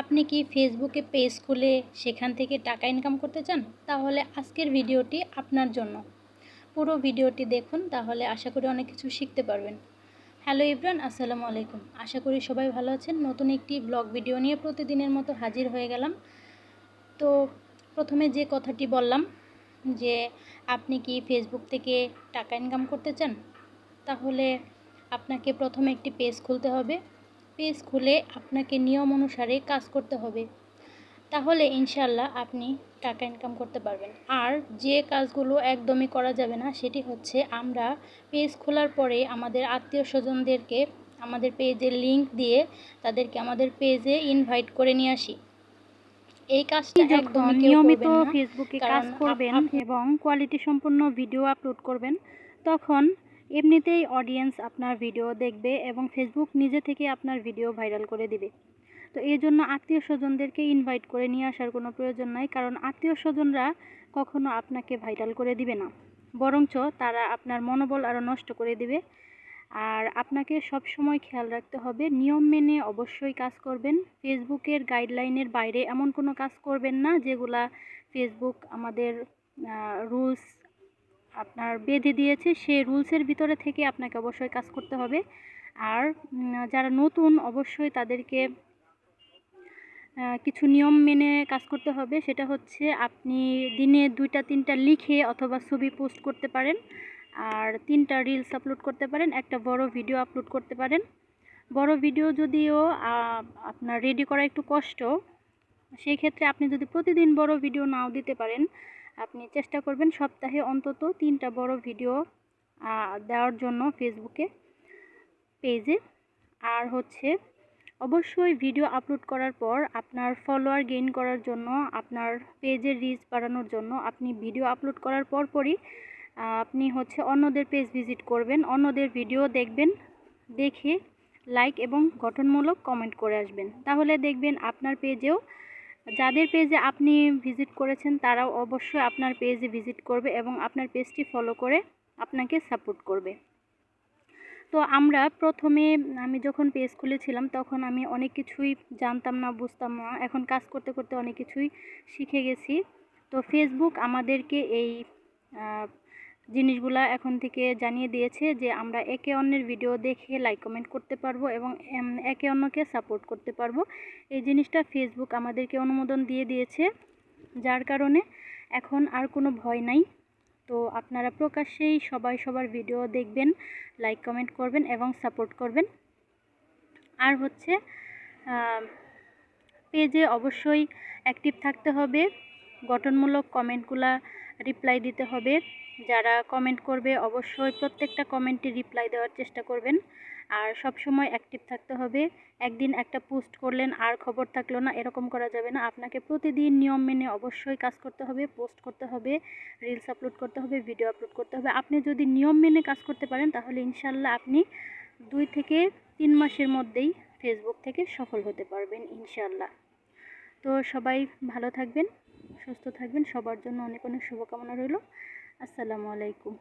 আপনি কি ফেসবুকে পেজ খুলে সেখান থেকে টাকা ইনকাম করতে চান? তাহলে আজকের ভিডিওটি আপনার জন্য। পুরো ভিডিওটি দেখুন, তাহলে আশা করি অনেক কিছু শিখতে পারবেন। হ্যালো ইব্রান, আসসালামু আলাইকুম। আশা করি সবাই ভালো আছেন। নতুন একটি ব্লগ ভিডিও নিয়ে প্রতিদিনের মতো হাজির হয়ে গেলাম। তো প্রথমে যে কথাটি বললাম যে আপনি কি ফেসবুক থেকে টাকা ইনকাম করতে চান, তাহলে আপনাকে প্রথমে একটি পেজ খুলতে হবে। পেজ খুলে আপনাকে নিয়ম অনুসারে কাজ করতে হবে, তাহলে ইনশাল্লাহ আপনি টাকা ইনকাম করতে পারবেন। আর যে কাজগুলো একদমই করা যাবে না সেটি হচ্ছে, আমরা পেজ খোলার পরে আমাদের আত্মীয় স্বজনদেরকে আমাদের পেজের লিংক দিয়ে তাদেরকে আমাদের পেজে ইনভাইট করে নিয়ে আসি। এই কাজটা যখন একদমই কেউ নিয়মিত করবেন না, ফেসবুকে কাজ কারণ করবেন এবং কোয়ালিটি সম্পন্ন ভিডিও আপলোড করবেন, তখন এমনিতেই অডিয়েন্স আপনার ভিডিও দেখবে এবং ফেসবুক নিজে থেকে আপনার ভিডিও ভাইরাল করে দিবে। তো এই জন্য আত্মীয় স্বজনদেরকে ইনভাইট করে নিয়ে আসার কোনো প্রয়োজন নাই, কারণ আত্মীয় স্বজনরা কখনো আপনাকে ভাইরাল করে দিবে না, বরঞ্চ তারা আপনার মনোবল আরও নষ্ট করে দিবে। আর আপনাকে সব সময় খেয়াল রাখতে হবে, নিয়ম মেনে অবশ্যই কাজ করবেন। ফেসবুকের গাইডলাইনের বাইরে এমন কোনো কাজ করবেন না যেগুলা ফেসবুক আমাদের রুলস আপনার বেঁধে দিয়েছে, সেই রুলসের ভিতরে থেকে আপনাকে অবশ্যই কাজ করতে হবে। আর যারা নতুন, অবশ্যই তাদেরকে কিছু নিয়ম মেনে কাজ করতে হবে। সেটা হচ্ছে, আপনি দিনে 2টা-3টা লিখে অথবা ছবি পোস্ট করতে পারেন, আর 3টা রিলস আপলোড করতে পারেন, একটা বড় ভিডিও আপলোড করতে পারেন। বড় ভিডিও যদিও আপনার রেডি করা একটু কষ্ট, সেই ক্ষেত্রে আপনি যদি প্রতিদিন বড় ভিডিও নাও দিতে পারেন, আপনি চেষ্টা করবেন সপ্তাহে অন্তত 3টা বড় ভিডিও দেওয়ার জন্য ফেসবুকে পেজে। আর হচ্ছে, অবশ্যই ভিডিও আপলোড করার পর আপনার ফলোয়ার গেইন করার জন্য, আপনার পেজের রিচ বাড়ানোর জন্য, আপনি ভিডিও আপলোড করার পরপরই আপনি হচ্ছে অন্যদের পেজ ভিজিট করবেন, অন্যদের ভিডিও দেখবেন, দেখে লাইক এবং গঠনমূলক কমেন্ট করে আসবেন। তাহলে দেখবেন আপনার পেজেও, যাদের পেজে আপনি ভিজিট করেছেন তারাও অবশ্যই আপনার পেজে ভিজিট করবে এবং আপনার পেজটি ফলো করে আপনাকে সাপোর্ট করবে। তো আমি যখন পেজ খুলেছিলাম তখন আমি অনেক কিছুই জানতাম না, বুঝতাম না। এখন কাজ করতে করতে অনেক কিছুই শিখে গেছি। তো ফেসবুক আমাদেরকে এই জিনিসগুলা এখন থেকে জানিয়ে দিয়েছে যে আমরা একে অন্যের ভিডিও দেখে লাইক কমেন্ট করতে পারবো এবং একে অন্যকে সাপোর্ট করতে পারবো। এই জিনিসটা ফেসবুক আমাদেরকে অনুমোদন দিয়ে দিয়েছে, যার কারণে এখন আর কোনো ভয় নাই। তো আপনারা প্রকাশ্যেই সবাই সবার ভিডিও দেখবেন, লাইক কমেন্ট করবেন এবং সাপোর্ট করবেন। আর হচ্ছে, পেজে অবশ্যই অ্যাক্টিভ থাকতে হবে, গঠনমূলক কমেন্টগুলা রিপ্লাই দিতে হবে। যারা কমেন্ট করবে অবশ্যই প্রত্যেকটা কমেন্টে রিপ্লাই দেওয়ার চেষ্টা করবেন। আর সব সময় অ্যাক্টিভ থাকতে হবে। একদিন একটা পোস্ট করলেন আর খবর থাকলো না, এরকম করা যাবে না। আপনাকে প্রতিদিন নিয়ম মেনে অবশ্যই কাজ করতে হবে, পোস্ট করতে হবে, রিলস আপলোড করতে হবে, ভিডিও আপলোড করতে হবে। আপনি যদি নিয়ম মেনে কাজ করতে পারেন, তাহলে ইনশাল্লাহ আপনি 2 থেকে 3 মাসের মধ্যেই ফেসবুক থেকে সফল হতে পারবেন ইনশাল্লাহ। তো সবাই ভালো থাকবেন, সুস্থ থাকবেন, সবার জন্য অনেক অনেক শুভকামনা রইল। আসসালামু আলাইকুম।